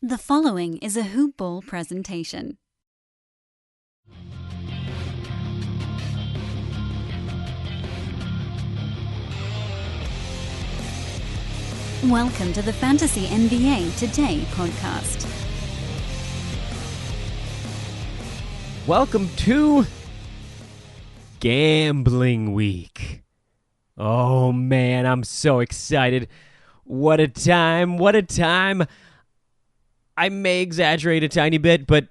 The following is a Hoop Ball presentation. Welcome to the Fantasy NBA Today podcast. Welcome to Gambling Week. Oh man, I'm so excited. What a time, what a time. I may exaggerate a tiny bit, but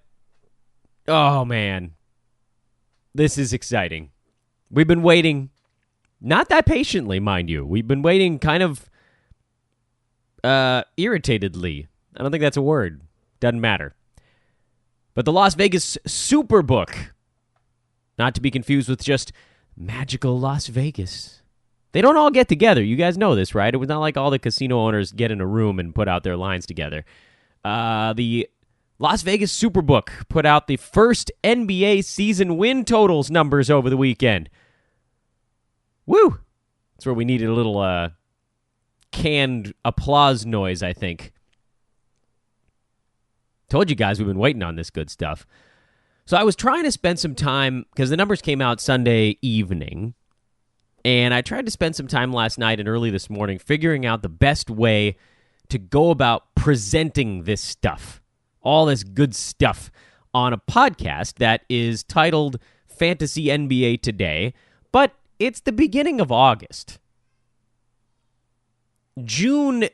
oh man, this is exciting. We've been waiting, not that patiently, mind you. We've been waiting kind of irritatedly. I don't think that's a word. Doesn't matter. But the Las Vegas Superbook, not to be confused with just magical Las Vegas. They don't all get together. You guys know this, right? It was not like all the casino owners get in a room and put out their lines together. The Las Vegas Superbook put out the first NBA season win totals numbers over the weekend. Woo! That's where we needed a little canned applause noise, I think. Told you guys we've been waiting on this good stuff. So I was trying to spend some time, because the numbers came out Sunday evening, and I tried to spend some time last night and early this morning figuring out the best way to go about presenting this stuff, all this good stuff, on a podcast that is titled Fantasy NBA Today, but it's the beginning of August. June,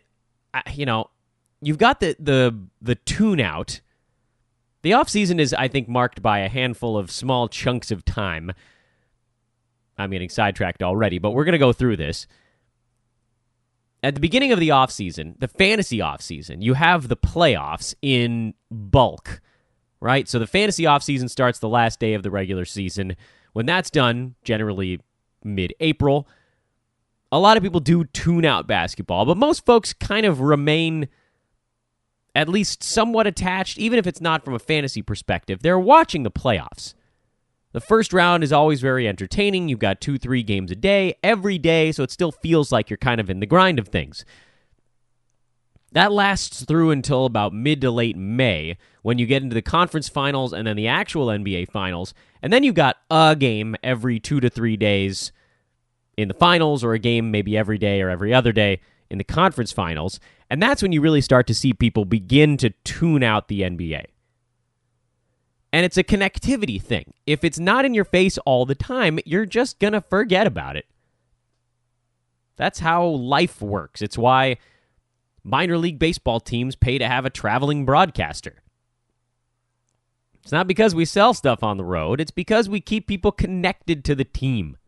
you've got the tune out. The offseason is, I think, marked by a handful of small chunks of time. I'm getting sidetracked already, but we're going to go through this. At the beginning of the offseason, the fantasy offseason, you have the playoffs in bulk, right? So the fantasy offseason starts the last day of the regular season. When that's done, generally mid-April, a lot of people do tune out basketball, but most folks kind of remain at least somewhat attached, even if it's not from a fantasy perspective. They're watching the playoffs. The first round is always very entertaining. You've got 2-3 games a day, every day, so it still feels like you're kind of in the grind of things. That lasts through until about mid to late May, when you get into the conference finals and then the actual NBA finals, and then you've got a game every 2 to 3 days in the finals, or a game maybe every day or every other day in the conference finals, and that's when you really start to see people begin to tune out the NBA. And it's a connectivity thing. If it's not in your face all the time, you're just going to forget about it. That's how life works. It's why minor league baseball teams pay to have a traveling broadcaster. It's not because we sell stuff on the road. It's because we keep people connected to the team.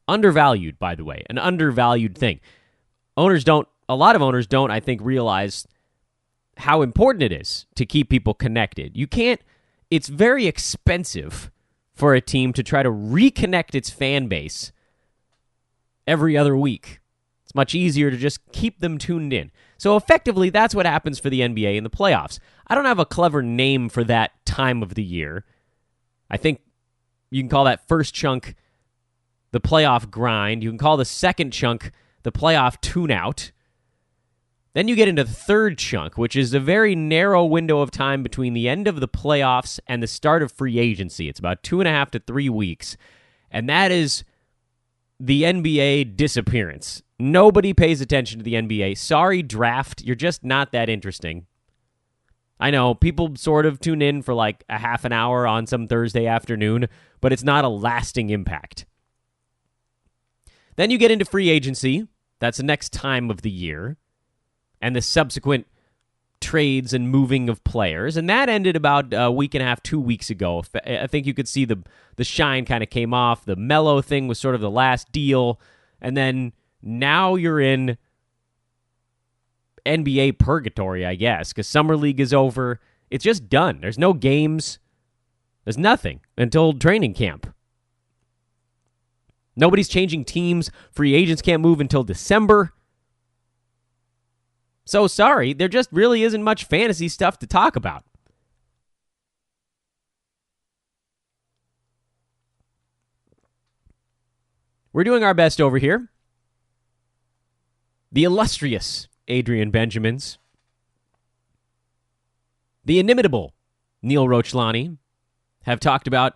Undervalued, by the way. An undervalued thing. A lot of owners don't, I think, realize how important it is to keep people connected. It's very expensive for a team to try to reconnect its fan base every other week. It's much easier to just keep them tuned in. So effectively, that's what happens for the NBA in the playoffs. I don't have a clever name for that time of the year. I think you can call that first chunk the playoff grind. You can call the second chunk the playoff tune-out. Then you get into the third chunk, which is a very narrow window of time between the end of the playoffs and the start of free agency. It's about 2.5 to 3 weeks, and that is the NBA disappearance. Nobody pays attention to the NBA. Sorry, draft, you're just not that interesting. I know, people sort of tune in for like a half an hour on some Thursday afternoon, but it's not a lasting impact. Then you get into free agency. That's the next time of the year. And the subsequent trades and moving of players. And that ended about a week and a half, 2 weeks ago. I think you could see the shine kind of came off. The Melo thing was sort of the last deal. And then now you're in NBA purgatory, I guess, because Summer League is over. It's just done. There's no games. There's nothing until training camp. Nobody's changing teams. Free agents can't move until December. So sorry, there just really isn't much fantasy stuff to talk about. We're doing our best over here. The illustrious Adrian Benjamins the inimitable Neil Rochlani have talked about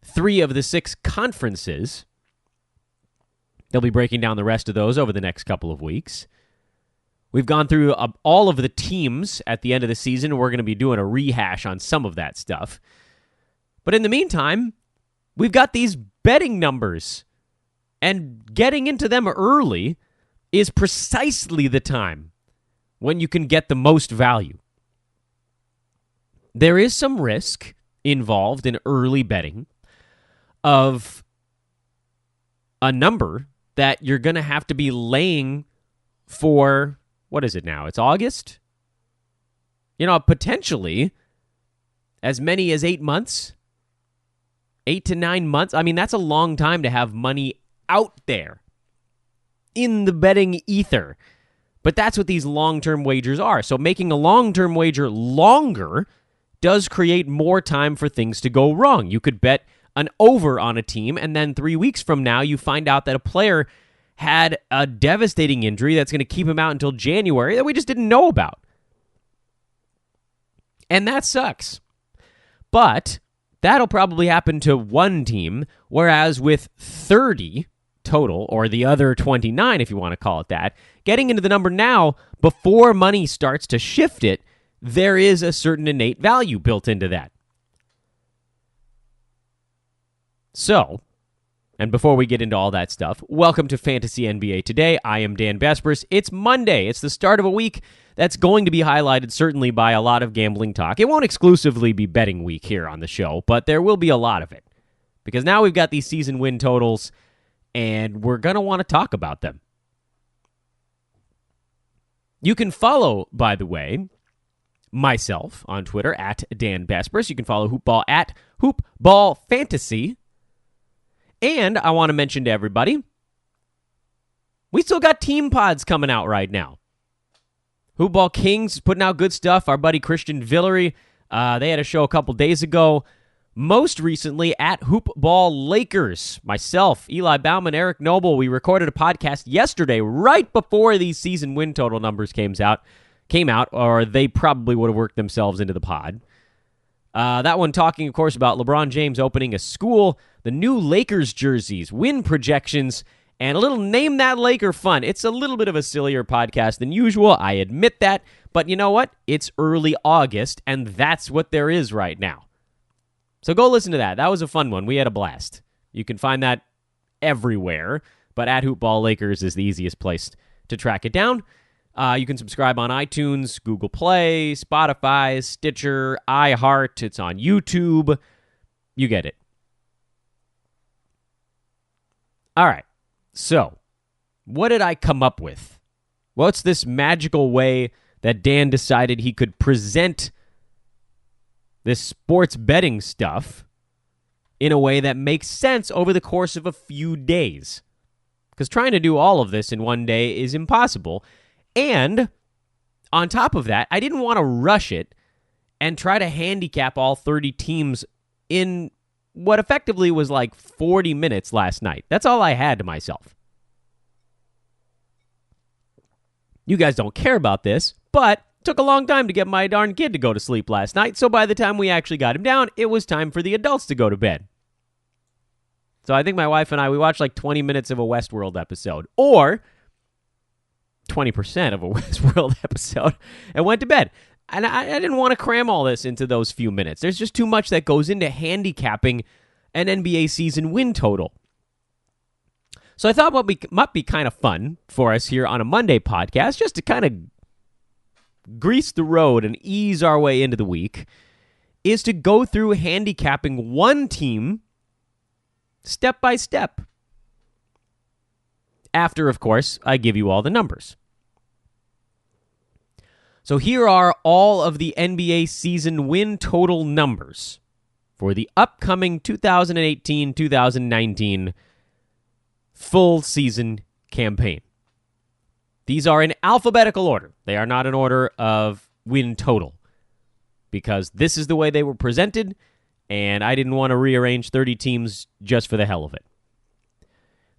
3 of the 6 conferences. They'll be breaking down the rest of those over the next couple of weeks. We've gone through all of the teams at the end of the season. We're going to be doing a rehash on some of that stuff. But in the meantime, we've got these betting numbers. And getting into them early is precisely the time when you can get the most value. There is some risk involved in early betting of a number that you're going to have to be laying for, what is it now? It's August? Potentially as many as 8 months, 8 to 9 months. I mean, that's a long time to have money out there in the betting ether. But that's what these long-term wagers are. So making a long-term wager longer does create more time for things to go wrong. You could bet an over on a team, and then 3 weeks from now, you find out that a player had a devastating injury that's going to keep him out until January that we just didn't know about. And that sucks. But that'll probably happen to one team, whereas with 30 total, or the other 29 if you want to call it that, getting into the number now, before money starts to shift it, there is a certain innate value built into that. So, and before we get into all that stuff, welcome to Fantasy NBA Today. I am Dan Besbris. It's Monday. It's the start of a week that's going to be highlighted certainly by a lot of gambling talk. It won't exclusively be betting week here on the show, but there will be a lot of it. Because now we've got these season win totals, and we're going to want to talk about them. You can follow, by the way, myself on Twitter at Dan Besbris. You can follow Hoopball at Hoopball Fantasy. And I want to mention to everybody, we still got team pods coming out right now. Hoopball Kings is putting out good stuff. Our buddy Christian Villery, they had a show a couple days ago. Most recently at Hoopball Lakers. Myself, Eli Bauman, Eric Noble, we recorded a podcast yesterday right before these season win total numbers came out, or they probably would have worked themselves into the pod. That one talking, of course, about LeBron James opening a school, the new Lakers jerseys, win projections, and a little Name That Laker fun. It's a little bit of a sillier podcast than usual, I admit that, but you know what? It's early August, and that's what there is right now. So go listen to that. That was a fun one. We had a blast. You can find that everywhere, but at Hoopball Lakers is the easiest place to track it down. You can subscribe on iTunes, Google Play, Spotify, Stitcher, iHeart. It's on YouTube. You get it. All right. So, what did I come up with? What's this magical way that Dan decided he could present this sports betting stuff in a way that makes sense over the course of a few days? Because trying to do all of this in one day is impossible. And on top of that, I didn't want to rush it and try to handicap all 30 teams in what effectively was like 40 minutes last night. That's all I had to myself. You guys don't care about this, but it took a long time to get my darn kid to go to sleep last night, so by the time we actually got him down, it was time for the adults to go to bed. So I think my wife and I, we watched like 20 minutes of a Westworld episode, or 20% of a Westworld episode, and went to bed. And I didn't want to cram all this into those few minutes. There's just too much that goes into handicapping an NBA season win total. So I thought what might be kind of fun for us here on a Monday podcast, just to kind of grease the road and ease our way into the week, is to go through handicapping one team step by step. After, of course, I give you all the numbers. So here are all of the NBA season win total numbers for the upcoming 2018-2019 full season campaign. These are in alphabetical order. They are not in order of win total, because this is the way they were presented, and I didn't want to rearrange 30 teams just for the hell of it.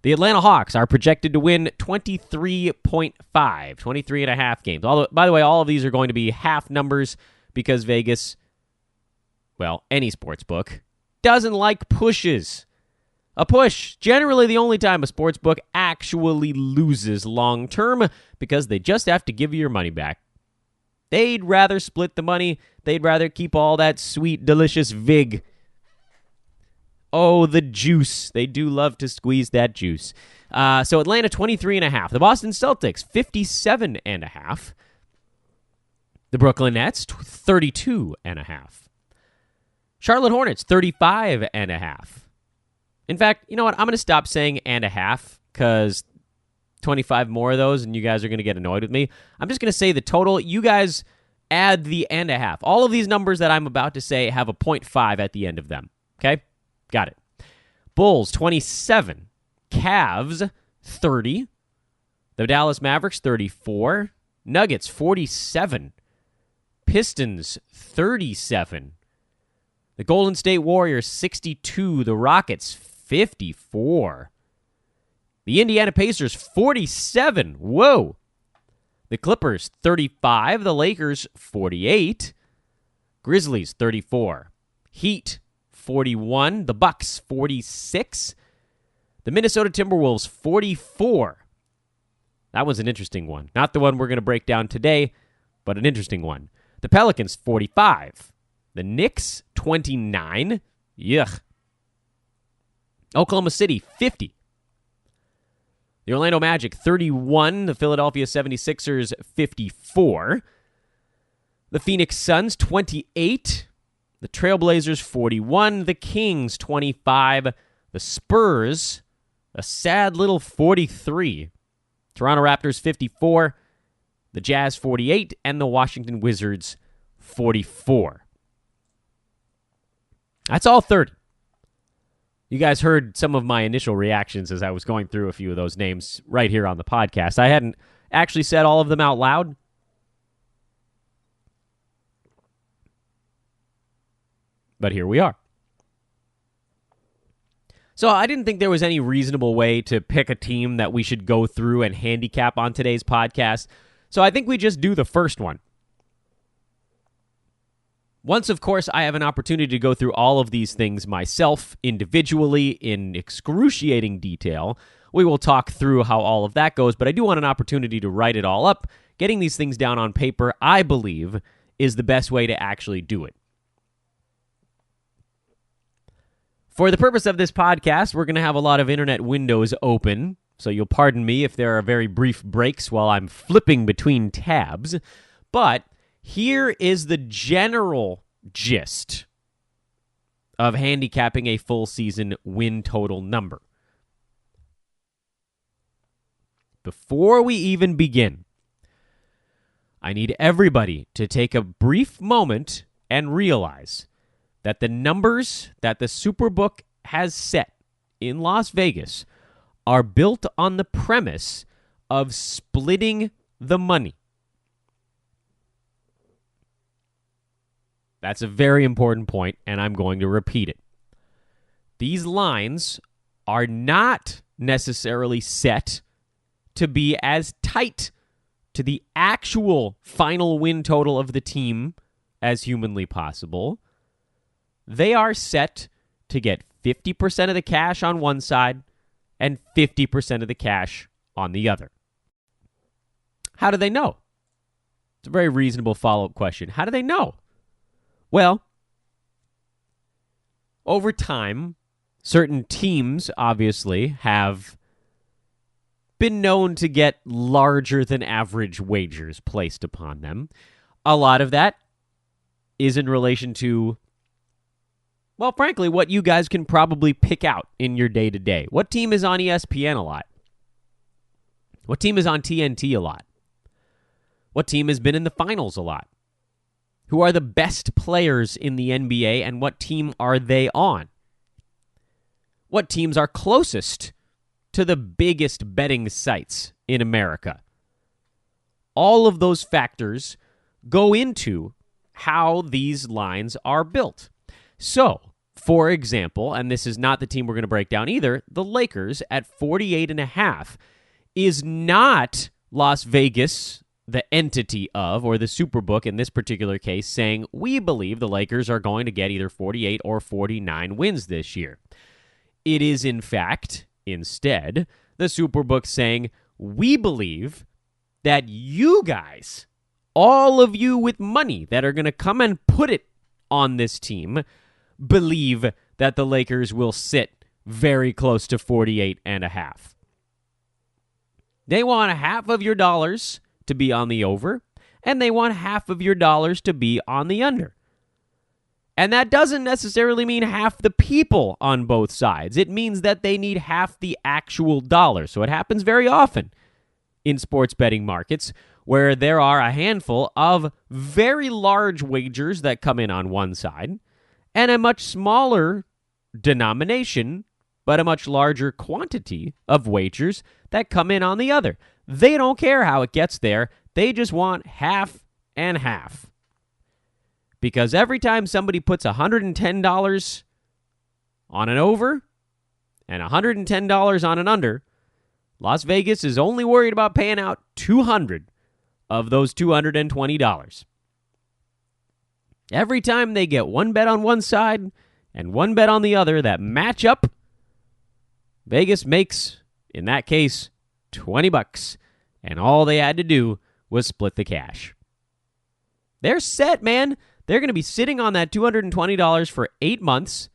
The Atlanta Hawks are projected to win 23.5 games. By the way, all of these are going to be half numbers because Vegas, well, any sports book, doesn't like pushes. A push, generally the only time a sports book actually loses long term, because they just have to give you your money back. They'd rather split the money. They'd rather keep all that sweet, delicious vig. Oh, the juice. They do love to squeeze that juice. So Atlanta, 23.5. The Boston Celtics, 57.5. The Brooklyn Nets, 32.5. Charlotte Hornets, 35.5. In fact, you know what? I'm going to stop saying and a half, because 25 more of those and you guys are going to get annoyed with me. I'm just going to say the total. You guys add the and a half. All of these numbers that I'm about to say have a 0.5 at the end of them. Okay? Got it. Bulls, 27. Cavs, 30. The Dallas Mavericks, 34. Nuggets, 47. Pistons, 37. The Golden State Warriors, 62. The Rockets, 54. The Indiana Pacers, 47. Whoa. The Clippers, 35. The Lakers, 48. Grizzlies, 34. Heat, 41. The Bucks, 46. The Minnesota Timberwolves, 44. That was an interesting one. Not the one we're going to break down today, but an interesting one. The Pelicans, 45. The Knicks, 29. Yuck. Oklahoma City, 50. The Orlando Magic, 31. The Philadelphia 76ers, 54. The Phoenix Suns, 28. The Trailblazers, 41. The Kings, 25. The Spurs, a sad little 43. Toronto Raptors, 54. The Jazz, 48. And the Washington Wizards, 44. That's all 30. You guys heard some of my initial reactions as I was going through a few of those names right here on the podcast. I hadn't actually said all of them out loud. But here we are. So I didn't think there was any reasonable way to pick a team that we should go through and handicap on today's podcast. So I think we just do the first one. Once, of course, I have an opportunity to go through all of these things myself, individually, in excruciating detail, we will talk through how all of that goes, but I do want an opportunity to write it all up. Getting these things down on paper, I believe, is the best way to actually do it. For the purpose of this podcast, we're going to have a lot of internet windows open, so you'll pardon me if there are very brief breaks while I'm flipping between tabs, but here is the general gist of handicapping a full season win total number. Before we even begin, I need everybody to take a brief moment and realize that the numbers that the Superbook has set in Las Vegas are built on the premise of splitting the money. That's a very important point, and I'm going to repeat it. These lines are not necessarily set to be as tight to the actual final win total of the team as humanly possible. They are set to get 50% of the cash on one side and 50% of the cash on the other. How do they know? It's a very reasonable follow-up question. How do they know? Well, over time, certain teams, obviously, have been known to get larger than average wagers placed upon them. A lot of that is in relation to, well, frankly, what you guys can probably pick out in your day-to-day. What team is on ESPN a lot? What team is on TNT a lot? What team has been in the finals a lot? Who are the best players in the NBA, and what team are they on? What teams are closest to the biggest betting sites in America? All of those factors go into how these lines are built. So, for example, and this is not the team we're going to break down either, the Lakers at 48.5 is not Las Vegas, the entity of, or the Superbook in this particular case, saying, we believe the Lakers are going to get either 48 or 49 wins this year. It is, in fact, instead, the Superbook saying, we believe that you guys, all of you with money that are going to come and put it on this team, believe that the Lakers will sit very close to 48 and a half. They want half of your dollars to be on the over, and they want half of your dollars to be on the under. And that doesn't necessarily mean half the people on both sides. It means that they need half the actual dollar. So it happens very often in sports betting markets where there are a handful of very large wagers that come in on one side and a much smaller denomination, but a much larger quantity of wagers that come in on the other. They don't care how it gets there. They just want half and half. Because every time somebody puts $110 on an over and $110 on an under, Las Vegas is only worried about paying out $200 of those $220. Every time they get one bet on one side and one bet on the other that match up, Vegas makes, in that case, $20, and all they had to do was split the cash. They're set, man. They're going to be sitting on that $220 for 8 months.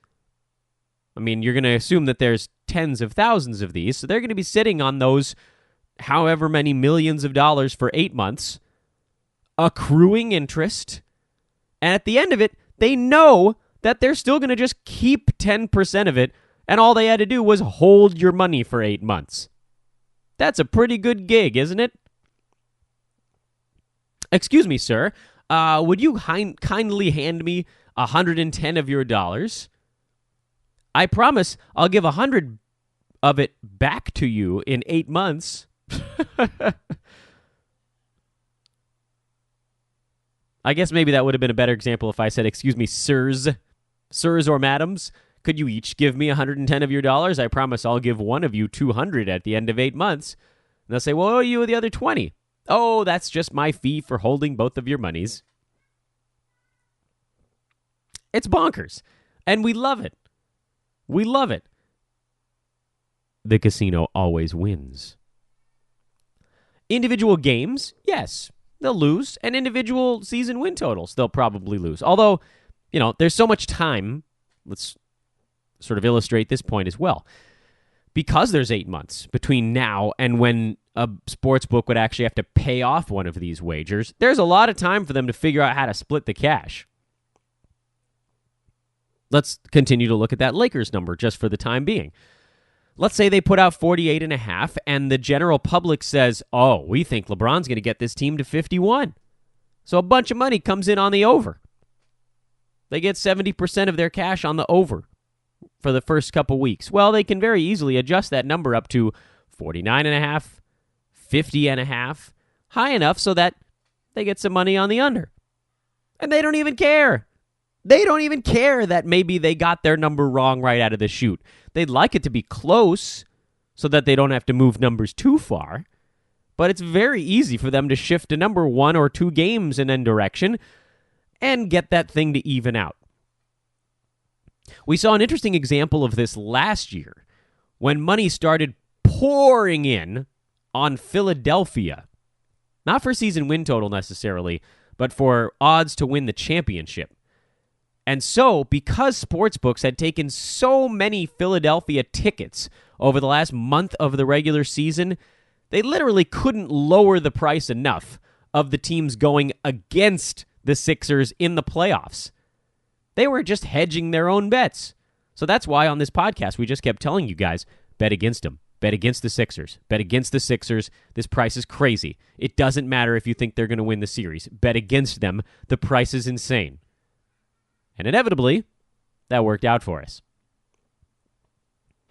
I mean, you're going to assume that there's tens of thousands of these, so they're going to be sitting on those however many millions of dollars for 8 months, accruing interest, and at the end of it, they know that they're still going to just keep 10% of it, and all they had to do was hold your money for 8 months. That's a pretty good gig, isn't it? Excuse me, sir. Would you kindly hand me 110 of your dollars? I promise I'll give 100 of it back to you in 8 months. I guess maybe that would have been a better example if I said, excuse me, sirs or madams, could you each give me 110 of your dollars? I promise I'll give one of you 200 at the end of 8 months. And they'll say, well, what are you with the other 20? Oh, that's just my fee for holding both of your monies. It's bonkers. And we love it. We love it. The casino always wins. Individual games, yes, they'll lose. And individual season win totals, they'll probably lose. Although, there's so much time. Let's sort of illustrate this point as well. Because there's 8 months between now and when a sports book would actually have to pay off one of these wagers, there's a lot of time for them to figure out how to split the cash. Let's continue to look at that Lakers number just for the time being. Let's say they put out 48 and a half, and the general public says, oh, we think LeBron's going to get this team to 51. So a bunch of money comes in on the over. They get 70% of their cash on the over for the first couple weeks. Well, they can very easily adjust that number up to 49 and a half, 50 and a half, high enough so that they get some money on the under. And they don't even care. They don't even care that maybe they got their number wrong right out of the chute. They'd like it to be close so that they don't have to move numbers too far. But it's very easy for them to shift a number 1 or 2 games in any direction and get that thing to even out. We saw an interesting example of this last year when money started pouring in on Philadelphia. Not for season win total necessarily, but for odds to win the championship. And so, because sportsbooks had taken so many Philadelphia tickets over the last month of the regular season, they literally couldn't lower the price enough of the teams going against the Sixers in the playoffs. They were just hedging their own bets. So that's why on this podcast, we just kept telling you guys, bet against them. Bet against the Sixers. Bet against the Sixers. This price is crazy. It doesn't matter if you think they're going to win the series. Bet against them. The price is insane. And inevitably, that worked out for us.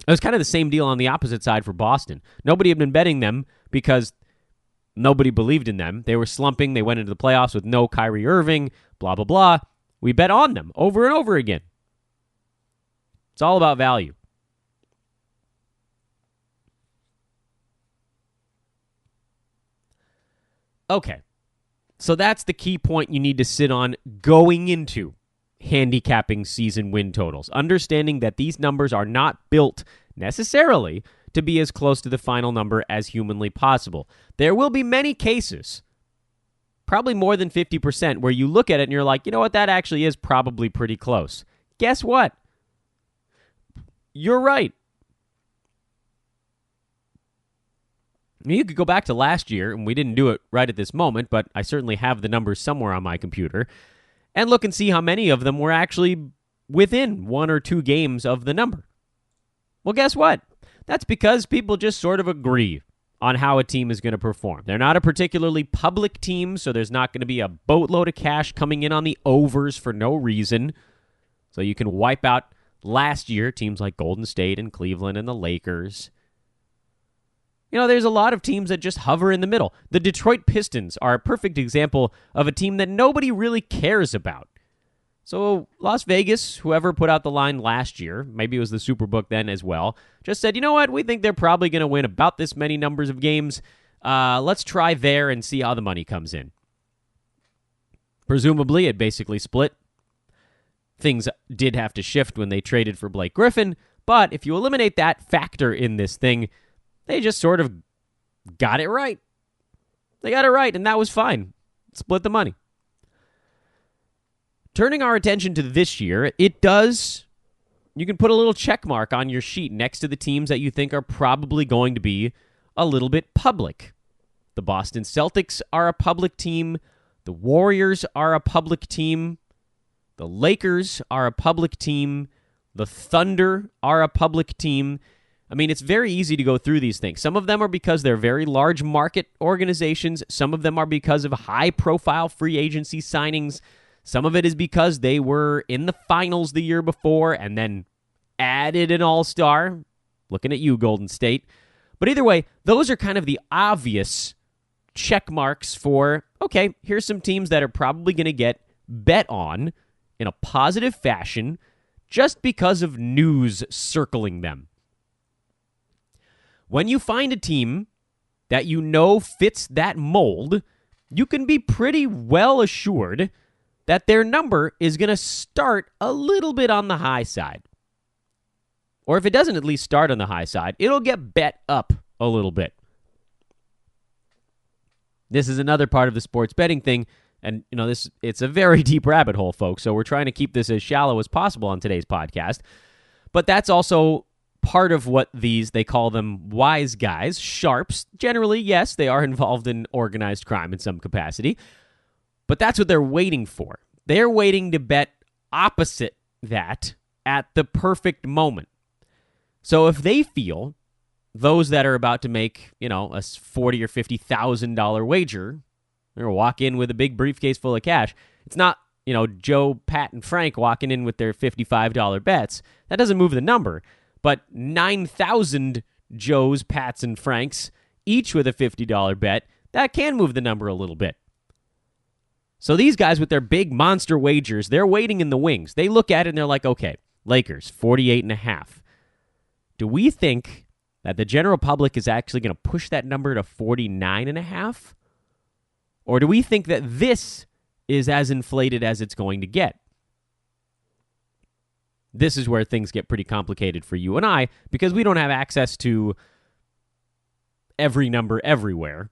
It was kind of the same deal on the opposite side for Boston. Nobody had been betting them because nobody believed in them. They were slumping. They went into the playoffs with no Kyrie Irving, blah, blah, blah. We bet on them over and over again. It's all about value. Okay, So that's the key point you need to sit on going into handicapping season win totals, understanding that these numbers are not built necessarily to be as close to the final number as humanly possible. There will be many cases, probably more than 50%, where you look at it and you're like, you know what, that actually is probably pretty close. Guess what? You're right. I mean, you could go back to last year, and we didn't do it right at this moment, but I certainly have the numbers somewhere on my computer, and look and see how many of them were actually within 1 or 2 games of the number. Well, guess what? That's because people just sort of agree on how a team is going to perform. They're not a particularly public team, so there's not going to be a boatload of cash coming in on the overs for no reason. So you can wipe out last year teams like Golden State and Cleveland and the Lakers. You know, there's a lot of teams that just hover in the middle. The Detroit Pistons are a perfect example of a team that nobody really cares about. So Las Vegas, whoever put out the line last year, maybe it was the Superbook then as well, just said, you know what, we think they're probably going to win about this many numbers of games. Let's try there and see how the money comes in. Presumably, it basically split. Things did have to shift when they traded for Blake Griffin, but if you eliminate that factor in this thing, they just sort of got it right. They got it right, and that was fine. Split the money. Turning our attention to this year, you can put a little check mark on your sheet next to the teams that you think are probably going to be a little bit public. The Boston Celtics are a public team. The Warriors are a public team. The Lakers are a public team. The Thunder are a public team. I mean, it's very easy to go through these things. Some of them are because they're very large market organizations. Some of them are because of high-profile free agency signings. Some of it is because they were in the finals the year before and then added an all-star. Looking at you, Golden State. But either way, those are kind of the obvious check marks for, okay, here's some teams that are probably going to get bet on in a positive fashion just because of news circling them. When you find a team that you know fits that mold, you can be pretty well assured that their number is going to start a little bit on the high side. Or if it doesn't at least start on the high side, it'll get bet up a little bit. This is another part of the sports betting thing, and you know it's a very deep rabbit hole, folks, so we're trying to keep this as shallow as possible on today's podcast. But that's also part of what they call them wise guys, sharps. Generally, yes, they are involved in organized crime in some capacity. But that's what they're waiting for. They're waiting to bet opposite that at the perfect moment. So if they feel those that are about to make, a $40,000 or $50,000 wager, or walk in with a big briefcase full of cash, it's not, Joe, Pat, and Frank walking in with their $55 bets. That doesn't move the number. But 9,000 Joes, Pats, and Franks, each with a $50 bet, that can move the number a little bit. So these guys with their big monster wagers, they're waiting in the wings. They look at it and they're like, okay, Lakers, 48.5. Do we think that the general public is actually going to push that number to 49.5? Or do we think that this is as inflated as it's going to get? This is where things get pretty complicated for you and I, because we don't have access to every number everywhere.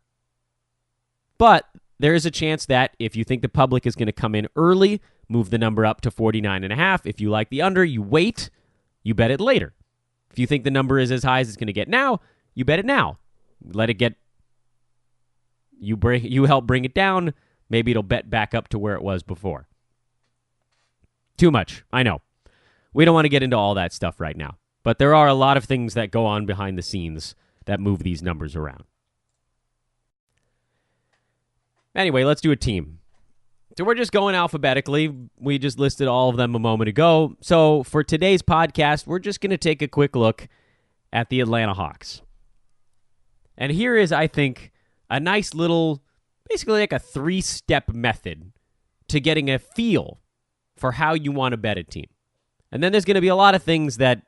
But there is a chance that if you think the public is going to come in early, move the number up to 49.5. If you like the under, you wait, you bet it later. If you think the number is as high as it's going to get now, you bet it now. Let it get, you help bring it down, maybe it'll bet back up to where it was before. Too much, I know. We don't want to get into all that stuff right now, but there are a lot of things that go on behind the scenes that move these numbers around. Anyway, let's do a team. So we're just going alphabetically. We just listed all of them a moment ago. So for today's podcast, we're just going to take a quick look at the Atlanta Hawks. And here is, I think, a nice little, basically like a 3-step method to getting a feel for how you want to bet a team. And then there's going to be a lot of things that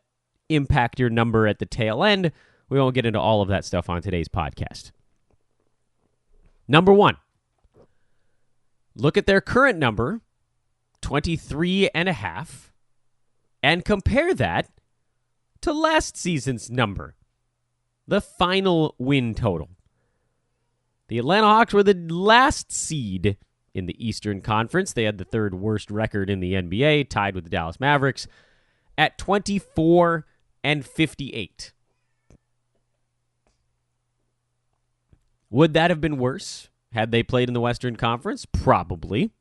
impact your number at the tail end. We won't get into all of that stuff on today's podcast. Number 1. Look at their current number, 23.5, and compare that to last season's number, the final win total. The Atlanta Hawks were the last seed in the Eastern Conference. They had the third worst record in the NBA, tied with the Dallas Mavericks, at 24-58. Would that have been worse had they played in the Western Conference? Probably.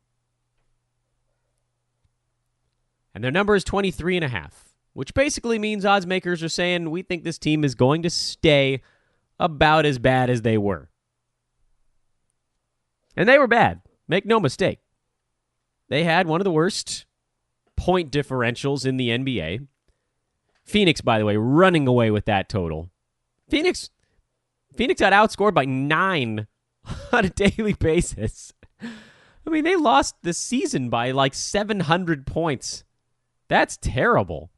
And their number is 23.5, which basically means odds makers are saying we think this team is going to stay about as bad as they were. And they were bad. Make no mistake. They had one of the worst point differentials in the NBA. Phoenix, by the way, running away with that total. Phoenix got outscored by 9 on a daily basis. I mean, they lost the season by like 700 points. That's terrible.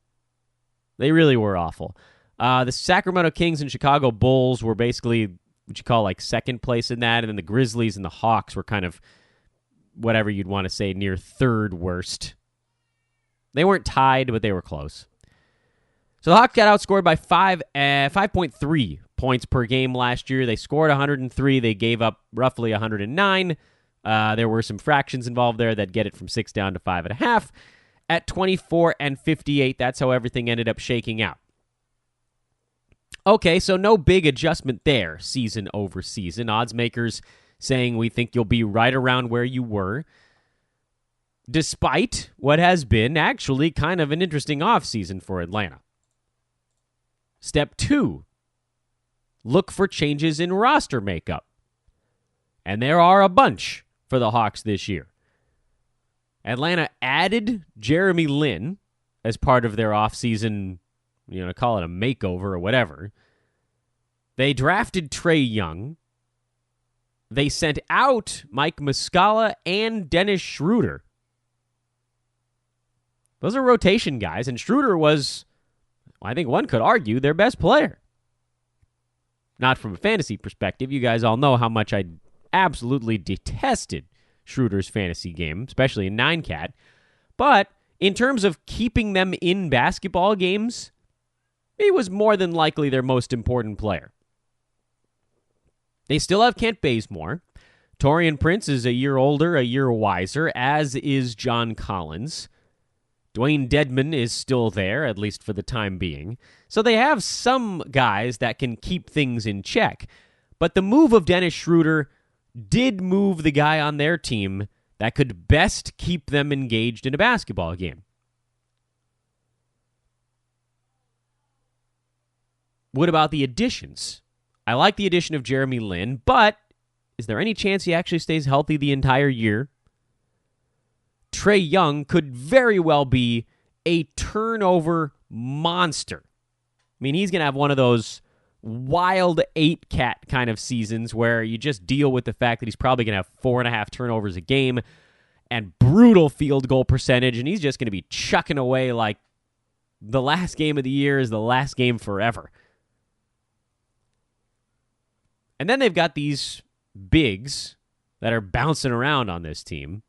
They really were awful. The Sacramento Kings and Chicago Bulls were basically what you call like second place in that, and then the Grizzlies and the Hawks were kind of whatever you'd want to say near third worst. They weren't tied, but they were close. So the Hawks got outscored by 5.3 points per game last year. They scored 103. They gave up roughly 109. There were some fractions involved there that get it from 6 down to 5.5. At 24-58, that's how everything ended up shaking out. Okay, so no big adjustment there, season over season. Odds makers saying we think you'll be right around where you were, despite what has been actually kind of an interesting offseason for Atlanta. Step 2, look for changes in roster makeup. And there are a bunch for the Hawks this year. Atlanta added Jeremy Lin as part of their offseason, call it a makeover or whatever. They drafted Trae Young. They sent out Mike Muscala and Dennis Schroeder. Those are rotation guys, and Schroeder was, I think one could argue, their best player. Not from a fantasy perspective. You guys all know how much I absolutely detested Schroeder's fantasy game, especially in 9-cat. But in terms of keeping them in basketball games, he was more than likely their most important player. They still have Kent Bazemore. Taurean Prince is a year older, a year wiser, as is John Collins. Dwayne Dedmon is still there, at least for the time being. So they have some guys that can keep things in check. But the move of Dennis Schroeder did move the guy on their team that could best keep them engaged in a basketball game. What about the additions? I like the addition of Jeremy Lin, but is there any chance he actually stays healthy the entire year? Trae Young could very well be a turnover monster. I mean, he's going to have one of those wild 8-cat kind of seasons where you just deal with the fact that he's probably going to have 4.5 turnovers a game and brutal field goal percentage, and he's just going to be chucking away like the last game of the year is the last game forever. And then they've got these bigs that are bouncing around on this team.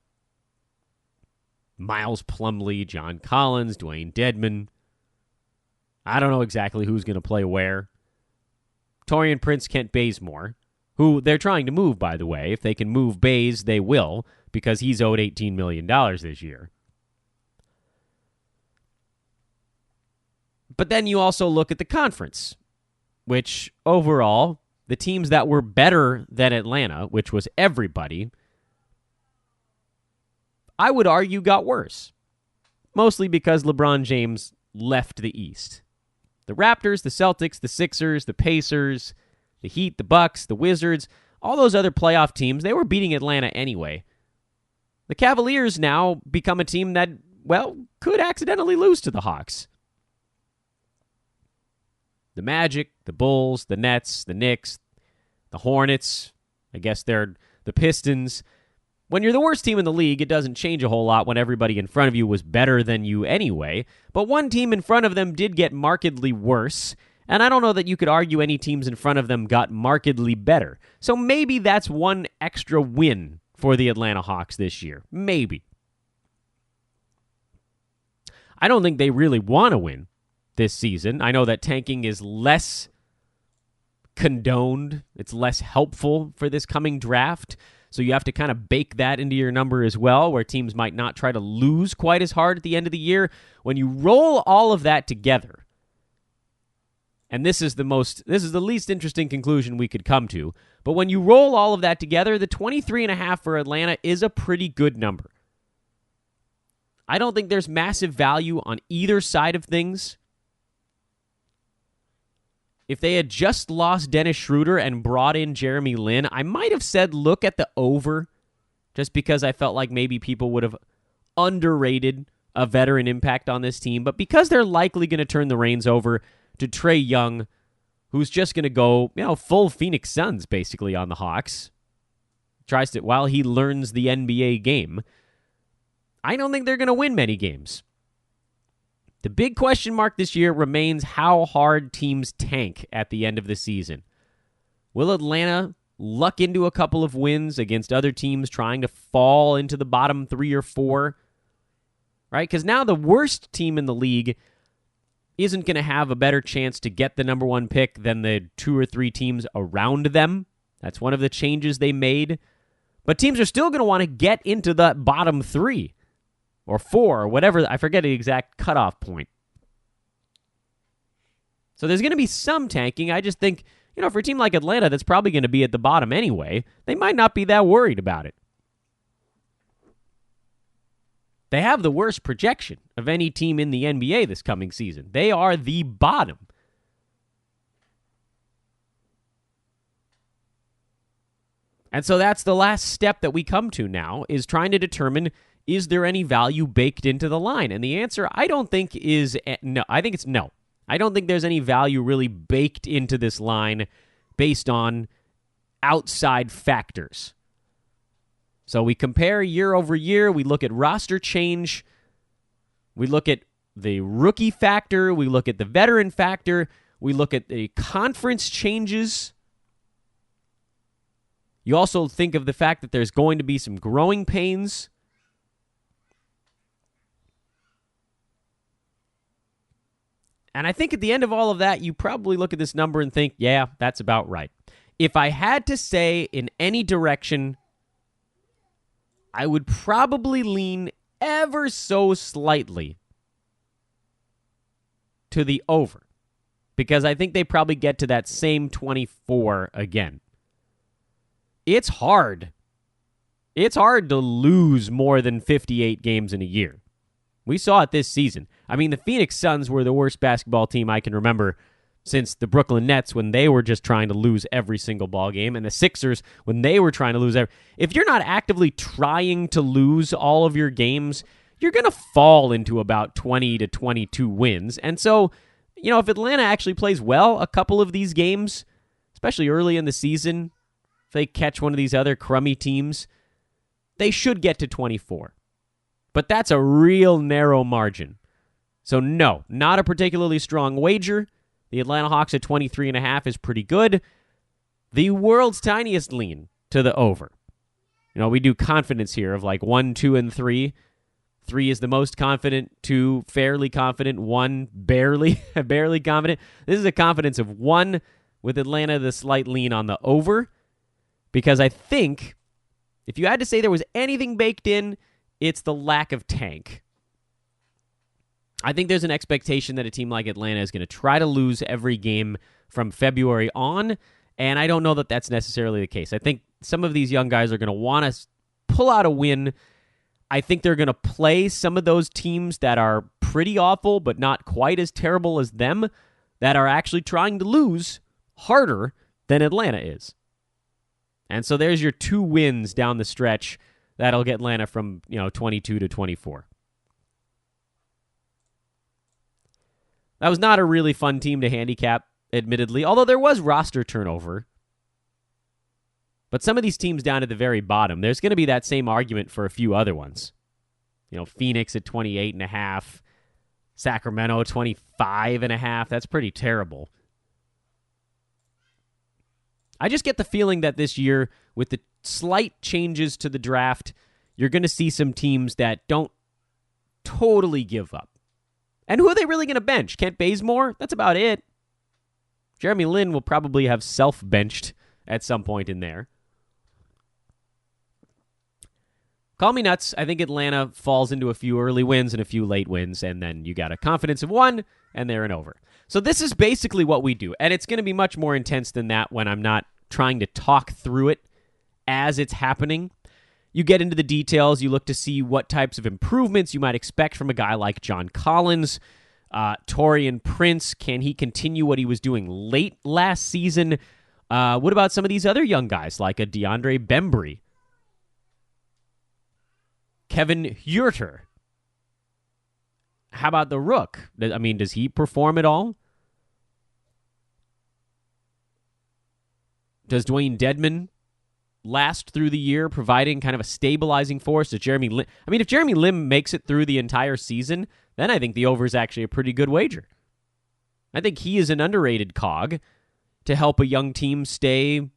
Miles Plumlee, John Collins, Dwayne Dedmon. I don't know exactly who's going to play where. Taurean Prince, Kent Bazemore, who they're trying to move, by the way. If they can move Baze, they will, because he's owed $18 million this year. But then you also look at the conference, which overall, the teams that were better than Atlanta, which was everybody, I would argue got worse. Mostly because LeBron James left the East. The Raptors, the Celtics, the Sixers, the Pacers, the Heat, the Bucks, the Wizards, all those other playoff teams, they were beating Atlanta anyway. The Cavaliers now become a team that, could accidentally lose to the Hawks. The Magic, the Bulls, the Nets, the Knicks, the Hornets, I guess they're the Pistons. When you're the worst team in the league, it doesn't change a whole lot when everybody in front of you was better than you anyway. But one team in front of them did get markedly worse, and I don't know that you could argue any teams in front of them got markedly better. So maybe that's one extra win for the Atlanta Hawks this year. Maybe. I don't think they really want to win this season. I know that tanking is less condoned. It's less helpful for this coming draft. So you have to kind of bake that into your number as well, where teams might not try to lose quite as hard at the end of the year. When you roll all of that together, and this is the least interesting conclusion we could come to, but when you roll all of that together, the 23.5 for Atlanta is a pretty good number. I don't think there's massive value on either side of things. If they had just lost Dennis Schroeder and brought in Jeremy Lin, I might have said look at the over, just because I felt like maybe people would have underrated a veteran impact on this team. But because they're likely going to turn the reins over to Trae Young, who's just going to go, full Phoenix Suns basically on the Hawks, tries to while he learns the NBA game, I don't think they're going to win many games. The big question mark this year remains how hard teams tank at the end of the season. Will Atlanta luck into a couple of wins against other teams trying to fall into the bottom 3 or 4? Right? Because now the worst team in the league isn't going to have a better chance to get the number 1 pick than the 2 or 3 teams around them. That's one of the changes they made. But teams are still going to want to get into the bottom 3. Or 4, or whatever. I forget the exact cutoff point. So there's going to be some tanking. I just think, for a team like Atlanta that's probably going to be at the bottom anyway, they might not be that worried about it. They have the worst projection of any team in the NBA this coming season. They are the bottom. And so that's the last step that we come to now, is trying to determine, is there any value baked into the line? And the answer, I don't think, is no. I think it's no. I don't think there's any value really baked into this line based on outside factors. So we compare year over year. We look at roster change. We look at the rookie factor. We look at the veteran factor. We look at the conference changes. You also think of the fact that there's going to be some growing pains. And I think at the end of all of that, you probably look at this number and think, yeah, that's about right. If I had to say in any direction, I would probably lean ever so slightly to the over, because I think they probably get to that same 24 again. It's hard. It's hard to lose more than 58 games in a year. We saw it this season. I mean, the Phoenix Suns were the worst basketball team I can remember since the Brooklyn Nets, when they were just trying to lose every single ball game, and the Sixers when they were trying to lose every. If you're not actively trying to lose all of your games, you're going to fall into about 20 to 22 wins. And so, if Atlanta actually plays well a couple of these games, especially early in the season, if they catch one of these other crummy teams, they should get to 24. But that's a real narrow margin. So no, not a particularly strong wager. The Atlanta Hawks at 23.5 is pretty good. The world's tiniest lean to the over. We do confidence here of like 1, 2, and 3. 3 is the most confident, 2 fairly confident, 1 barely confident. This is a confidence of 1 with Atlanta, the slight lean on the over. Because I think if you had to say there was anything baked in, it's the lack of tank. I think there's an expectation that a team like Atlanta is going to try to lose every game from February on, and I don't know that that's necessarily the case. I think some of these young guys are going to want to pull out a win. I think they're going to play some of those teams that are pretty awful but not quite as terrible as them, that are actually trying to lose harder than Atlanta is. And so there's your 2 wins down the stretch that'll get Atlanta from 22 to 24. That was not a really fun team to handicap, admittedly, although there was roster turnover. But some of these teams down at the very bottom, there's going to be that same argument for a few other ones. Phoenix at 28.5, Sacramento at 25.5. That's pretty terrible. I just get the feeling that this year, with the slight changes to the draft, you're going to see some teams that don't totally give up. And who are they really going to bench? Kent Bazemore? That's about it. Jeremy Lin will probably have self-benched at some point in there. Call me nuts. I think Atlanta falls into a few early wins and a few late wins, and then you got a confidence of one, and they're an over. So this is basically what we do, and it's going to be much more intense than that when I'm not trying to talk through it as it's happening. You get into the details. You look to see what types of improvements you might expect from a guy like John Collins. Taurean Prince, can he continue what he was doing late last season? What about some of these other young guys like a DeAndre Bembry? Kevin Huerter. How about the Rook? I mean, does he perform at all? Does Dwayne Dedmon last through the year, providing kind of a stabilizing force? Does Jeremy Lim? I mean, if Jeremy Lim makes it through the entire season, then I think the over is actually a pretty good wager. I think he is an underrated cog to help a young team stay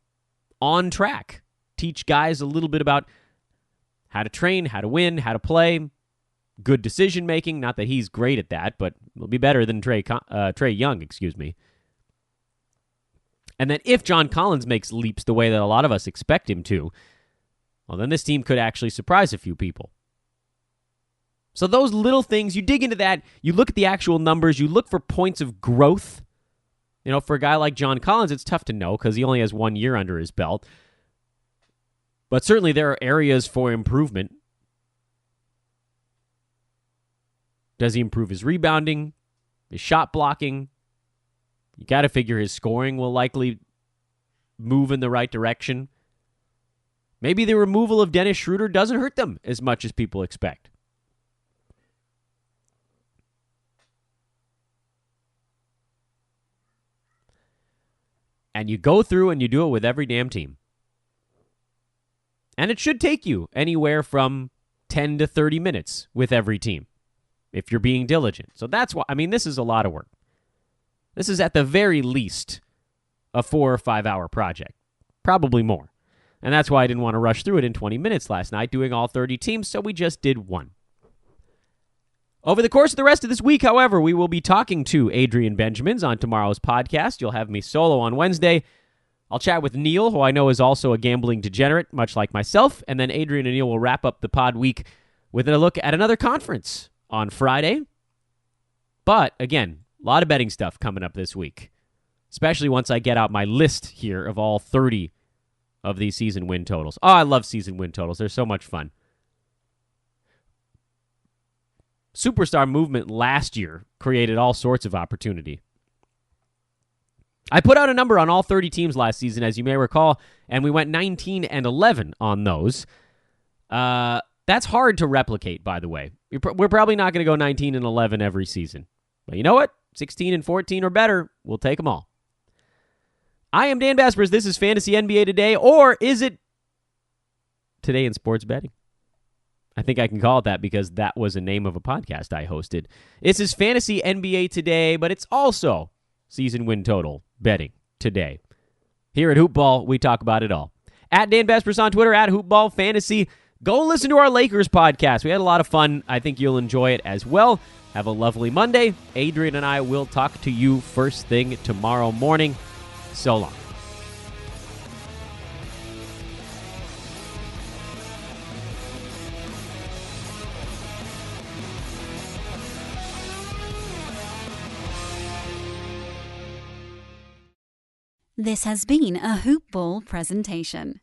on track. Teach guys a little bit about how to train, how to win, how to play. Good decision-making. Not that he's great at that, but he'll be better than Trey Young, And then if John Collins makes leaps the way that a lot of us expect him to, well, then this team could actually surprise a few people. So those little things, you dig into that, you look at the actual numbers, you look for points of growth. You know, for a guy like John Collins, it's tough to know because he only has 1 year under his belt. But certainly there are areas for improvement. Does he improve his rebounding, his shot blocking? You got to figure his scoring will likely move in the right direction. Maybe the removal of Dennis Schroeder doesn't hurt them as much as people expect. And you go through and you do it with every damn team. And it should take you anywhere from 10 to 30 minutes with every team if you're being diligent. So that's why, I mean, this is a lot of work. This is at the very least a 4 or 5 hour project, probably more. And that's why I didn't want to rush through it in 20 minutes last night doing all 30 teams, so we just did one. Over the course of the rest of this week, however, we will be talking to Adrian Benjamins on tomorrow's podcast. You'll have me solo on Wednesday. I'll chat with Neil, who I know is also a gambling degenerate, much like myself, and then Adrian and Neil will wrap up the pod week with a look at another conference on Friday. But, again, a lot of betting stuff coming up this week, especially once I get out my list here of all 30 of these season win totals. Oh, I love season win totals. They're so much fun. Superstar movement last year created all sorts of opportunity. I put out a number on all 30 teams last season, as you may recall, and we went 19-11 on those. That's hard to replicate, by the way. We're probably not going to go 19-11 every season. But you know what? 16-14 or better, we'll take them all. I am Dan Besbris. This is Fantasy NBA Today, or is it Today in Sports Betting? I think I can call it that because that was a name of a podcast I hosted. This is Fantasy NBA Today, but it's also season win total betting today. Here at Hoopball, we talk about it all. At Dan Besbris on Twitter, at Hoopball Fantasy. Go listen to our Lakers podcast. We had a lot of fun. I think you'll enjoy it as well. Have a lovely Monday. Adrian and I will talk to you first thing tomorrow morning. So long. This has been a Hoopball presentation.